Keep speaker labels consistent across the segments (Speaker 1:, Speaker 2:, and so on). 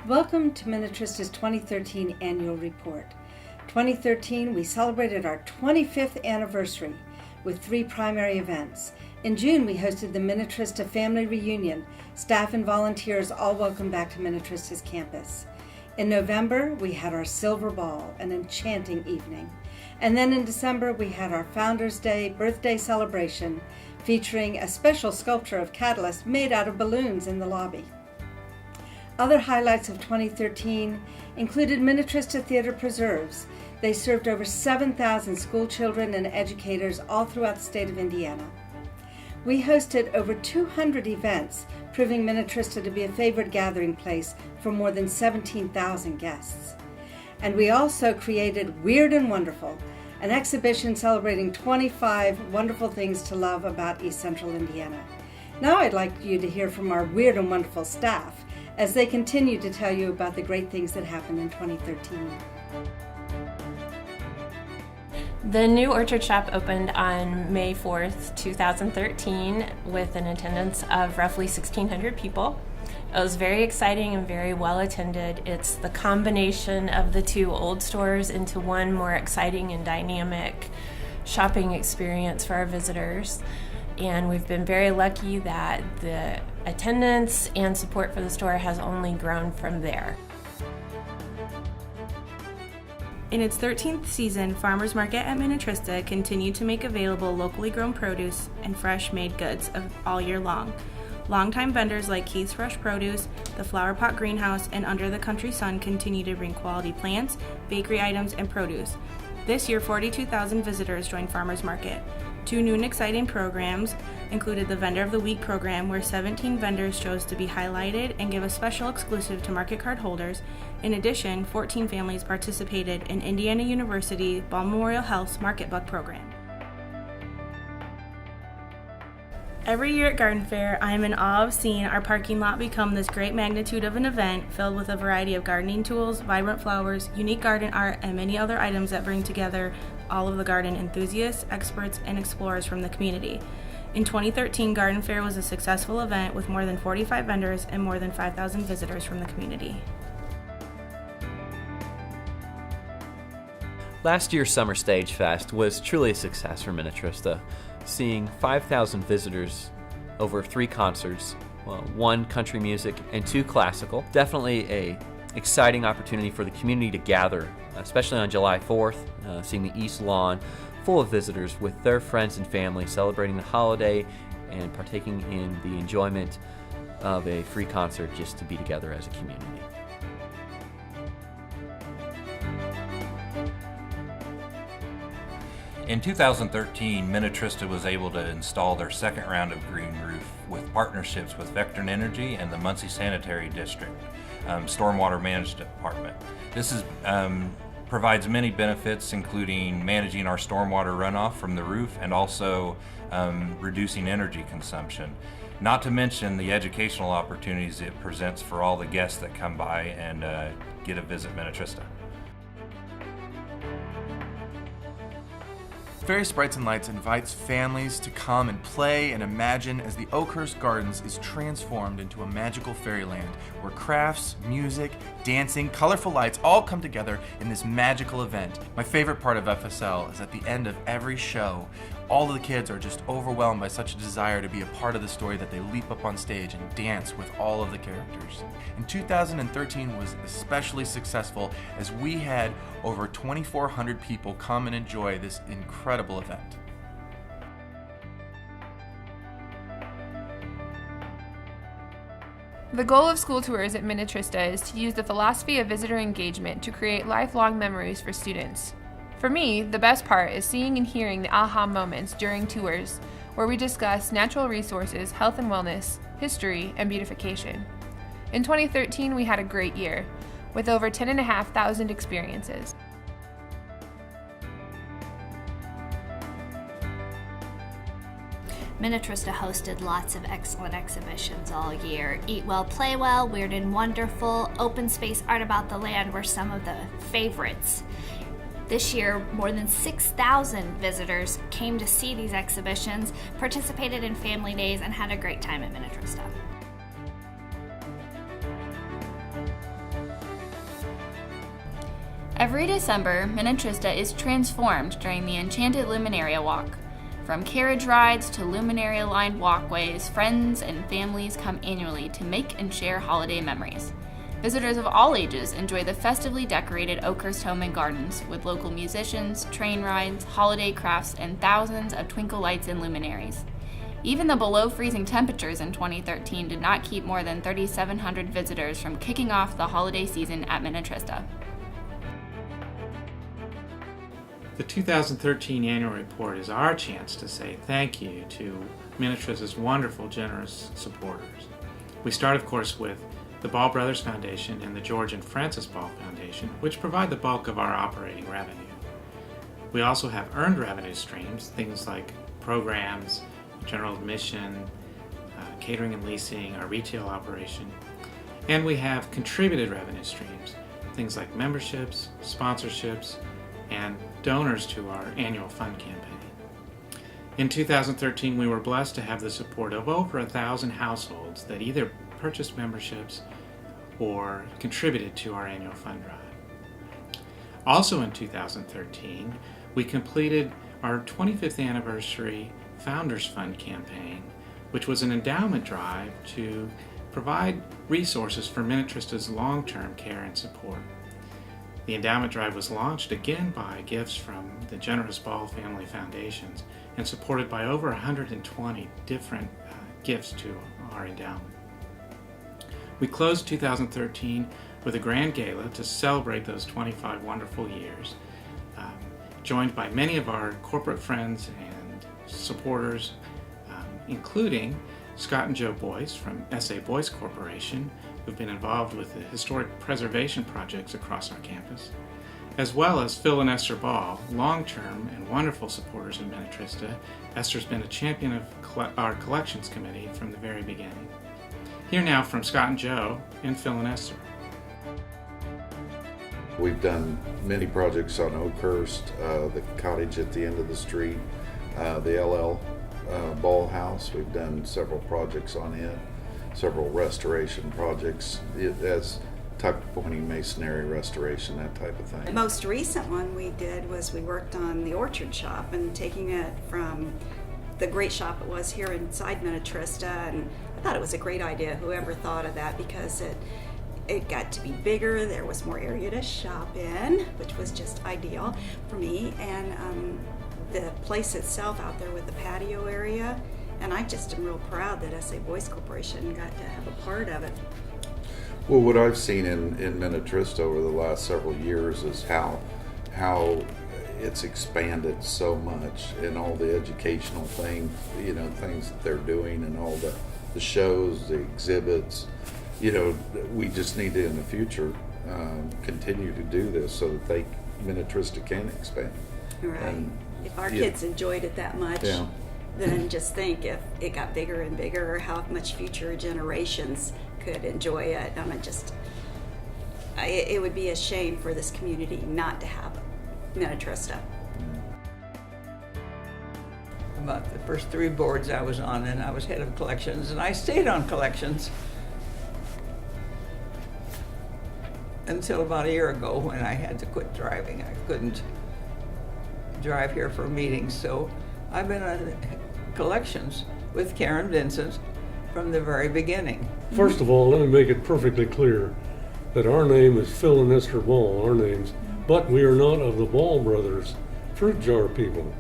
Speaker 1: Welcome to Minnetrista's 2013 Annual Report. 2013, we celebrated our 25th anniversary with 3 primary events. In June, we hosted the Minnetrista Family Reunion. Staff and volunteers all welcome back to Minnetrista's campus. In November, we had our Silver Ball, an enchanting evening. And then in December, we had our Founders Day birthday celebration featuring a special sculpture of Catalyst made out of balloons in the lobby. Other highlights of 2013 included Minnetrista Theater Preserves. They served over 7,000 school children and educators all throughout the state of Indiana. We hosted over 200 events, proving Minnetrista to be a favored gathering place for more than 17,000 guests. And we also created Weird and Wonderful, an exhibition celebrating 25 wonderful things to love about East Central Indiana. Now I'd like you to hear from our Weird and Wonderful staff as they continue to tell you about the great things that happened in 2013.
Speaker 2: The new Orchard Shop opened on May 4th, 2013 with an attendance of roughly 1,600 people. It was very exciting and very well attended. It's the combination of the 2 old stores into one more exciting and dynamic shopping experience for our visitors. And we've been very lucky that the attendance and support for the store has only grown from there.
Speaker 3: In its 13th season, Farmers Market at Minnetrista continued to make available locally grown produce and fresh made goods all year long. Longtime vendors like Keith's Fresh Produce, the Flower Pot Greenhouse, and Under the Country Sun continue to bring quality plants, bakery items, and produce. This year, 42,000 visitors joined Farmers Market. 2 new and exciting programs included the Vendor of the Week program, where 17 vendors chose to be highlighted and give a special exclusive to market card holders. In addition, 14 families participated in Indiana University Ball Memorial Health's Market Buck program. Every year at Garden Fair, I am in awe of seeing our parking lot become this great magnitude of an event filled with a variety of gardening tools, vibrant flowers, unique garden art, and many other items that bring together all of the garden enthusiasts, experts, and explorers from the community. In 2013, Garden Fair was a successful event with more than 45 vendors and more than 5,000 visitors from the community.
Speaker 4: Last year's Summer Stage Fest was truly a success for Minnetrista, seeing 5,000 visitors over 3 concerts, 1 country music and 2 classical. Definitely a exciting opportunity for the community to gather, especially on July 4th, seeing the East Lawn full of visitors with their friends and family celebrating the holiday and partaking in the enjoyment of a free concert just to be together as a community.
Speaker 5: In 2013, Minnetrista was able to install their second round of green roof with partnerships with Vectron Energy and the Muncie Sanitary District Stormwater Management Department. This provides many benefits, including managing our stormwater runoff from the roof and also reducing energy consumption. Not to mention the educational opportunities it presents for all the guests that come by and get a visit Minnetrista.
Speaker 6: Fairy Sprites and Lights invites families to come and play and imagine as the Oakhurst Gardens is transformed into a magical fairyland where crafts, music, dancing, colorful lights all come together in this magical event. My favorite part of FSL is at the end of every show, all of the kids are just overwhelmed by such a desire to be a part of the story that they leap up on stage and dance with all of the characters. And 2013 was especially successful as we had over 2,400 people come and enjoy this incredible event.
Speaker 7: The goal of school tours at Minnetrista is to use the philosophy of visitor engagement to create lifelong memories for students. For me, the best part is seeing and hearing the aha moments during tours, where we discuss natural resources, health and wellness, history, and beautification. In 2013, we had a great year, with over 10,500 experiences.
Speaker 8: Minnetrista hosted lots of excellent exhibitions all year. Eat Well, Play Well, Weird and Wonderful, Open Space Art About the Land were some of the favorites. This year, more than 6,000 visitors came to see these exhibitions, participated in family days, and had a great time at Minnetrista.
Speaker 9: Every December, Minnetrista is transformed during the Enchanted Luminaria Walk. From carriage rides to luminaria-lined walkways, friends and families come annually to make and share holiday memories. Visitors of all ages enjoy the festively decorated Oakhurst Home and Gardens with local musicians, train rides, holiday crafts, and thousands of twinkle lights and luminaries. Even the below freezing temperatures in 2013 did not keep more than 3,700 visitors from kicking off the holiday season at Minnetrista.
Speaker 10: The 2013 annual report is our chance to say thank you to Minnetrista's wonderful, generous supporters. We start, of course, with the Ball Brothers Foundation and the George and Frances Ball Foundation, which provide the bulk of our operating revenue. We also have earned revenue streams, things like programs, general admission, catering and leasing, our retail operation. And we have contributed revenue streams, things like memberships, sponsorships, and donors to our annual fund campaign. In 2013, we were blessed to have the support of over 1,000 households that either purchased memberships or contributed to our annual fund drive. Also in 2013, we completed our 25th anniversary Founders Fund campaign, which was an endowment drive to provide resources for Minnetrista's long-term care and support. The endowment drive was launched again by gifts from the generous Ball family foundations and supported by over 120 different gifts to our endowment. We closed 2013 with a grand gala to celebrate those 25 wonderful years, joined by many of our corporate friends and supporters, including Scott and Joe Boyce from SA Boyce Corporation, who've been involved with the historic preservation projects across our campus, as well as Phil and Esther Ball, long-term and wonderful supporters of Minnetrista. Esther's been a champion of our collections committee from the very beginning. Here now from Scott and Joe and Phil and Esther.
Speaker 11: We've done many projects on Oakhurst, the cottage at the end of the street, the LL Ball House. We've done several projects on it, several restoration projects. As tuck pointing masonry restoration, that type of thing.
Speaker 12: The most recent one we did was we worked on the orchard shop and taking it from the great shop it was here inside Minnetrista, and I thought it was a great idea, whoever thought of that, because it got to be bigger, there was more area to shop in, which was just ideal for me, and the place itself out there with the patio area, and I just am real proud that SA Boyce Corporation got to have a part of it.
Speaker 11: Well, what I've seen in Minnetrista over the last several years is how it's expanded so much, and all the educational things that they're doing, and all the shows, the exhibits. We just need to, in the future, continue to do this so that Minnetrista can expand.
Speaker 12: Right.
Speaker 11: And,
Speaker 12: if our kids enjoyed it that much, then just think if it got bigger and bigger, how much future generations could enjoy it. It would be a shame for this community not to have Minnetrista.
Speaker 13: About the first 3 boards I was on, and I was head of collections, and I stayed on collections until about a year ago when I had to quit driving. I couldn't drive here for meetings, so I've been on collections with Karen Vincent from the very beginning.
Speaker 14: First of all, let me make it perfectly clear that our name is Phil and Esther Ball, our names, but we are not of the Ball brothers, fruit jar people.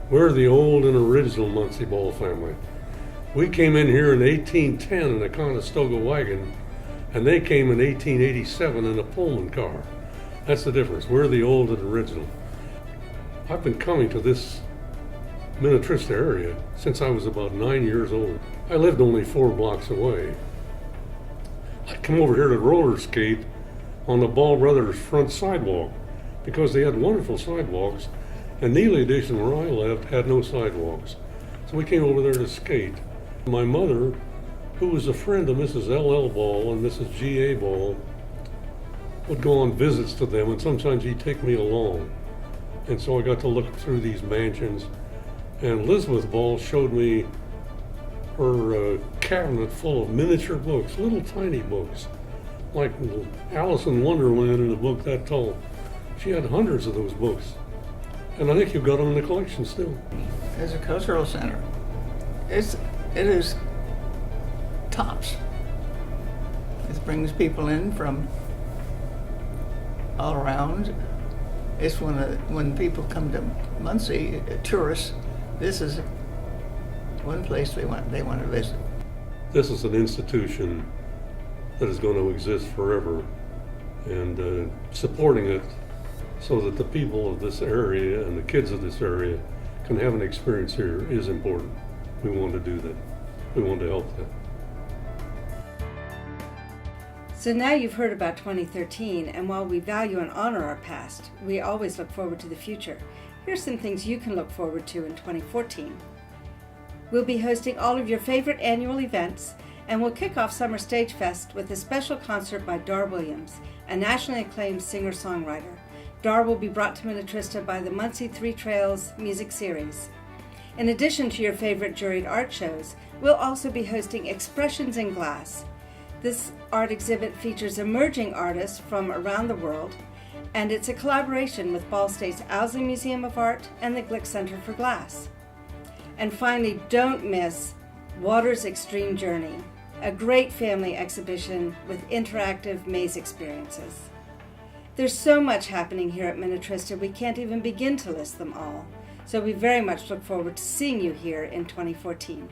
Speaker 14: We're the old and original Muncie Ball family. We came in here in 1810 in a Conestoga wagon, and they came in 1887 in a Pullman car. That's the difference. We're the old and original. I've been coming to this Minnetrista area since I was about 9 years old. I lived only 4 blocks away. I'd come over here to roller skate on the Ball Brothers front sidewalk because they had wonderful sidewalks, and Neely Edition, where I lived, had no sidewalks. So we came over there to skate. My mother, who was a friend of Mrs. L.L. Ball and Mrs. G.A. Ball, would go on visits to them, and sometimes he'd take me along. And so I got to look through these mansions, and Elizabeth Ball showed me her cabinet full of miniature books, little tiny books, like Alice in Wonderland in a book that tall. She had hundreds of those books. And I think you've got them in the collection still.
Speaker 13: As a cultural center, it is tops. It brings people in from all around. It's when people come to Muncie, tourists, this is one place they want to visit.
Speaker 14: This is an institution that is going to exist forever, and supporting it so that the people of this area and the kids of this area can have an experience here is important. We want to do that. We want to help them.
Speaker 1: So now you've heard about 2013, and while we value and honor our past, we always look forward to the future. Here's some things you can look forward to in 2014. We'll be hosting all of your favorite annual events, and we'll kick off Summer Stage Fest with a special concert by Dar Williams, a nationally acclaimed singer-songwriter. Dar will be brought to Minnetrista by the Muncie Three Trails Music Series. In addition to your favorite juried art shows, we'll also be hosting Expressions in Glass. This art exhibit features emerging artists from around the world, and it's a collaboration with Ball State's Owsley Museum of Art and the Glick Center for Glass. And finally, don't miss Water's Extreme Journey, a great family exhibition with interactive maze experiences. There's so much happening here at Minnetrista, we can't even begin to list them all. So we very much look forward to seeing you here in 2014.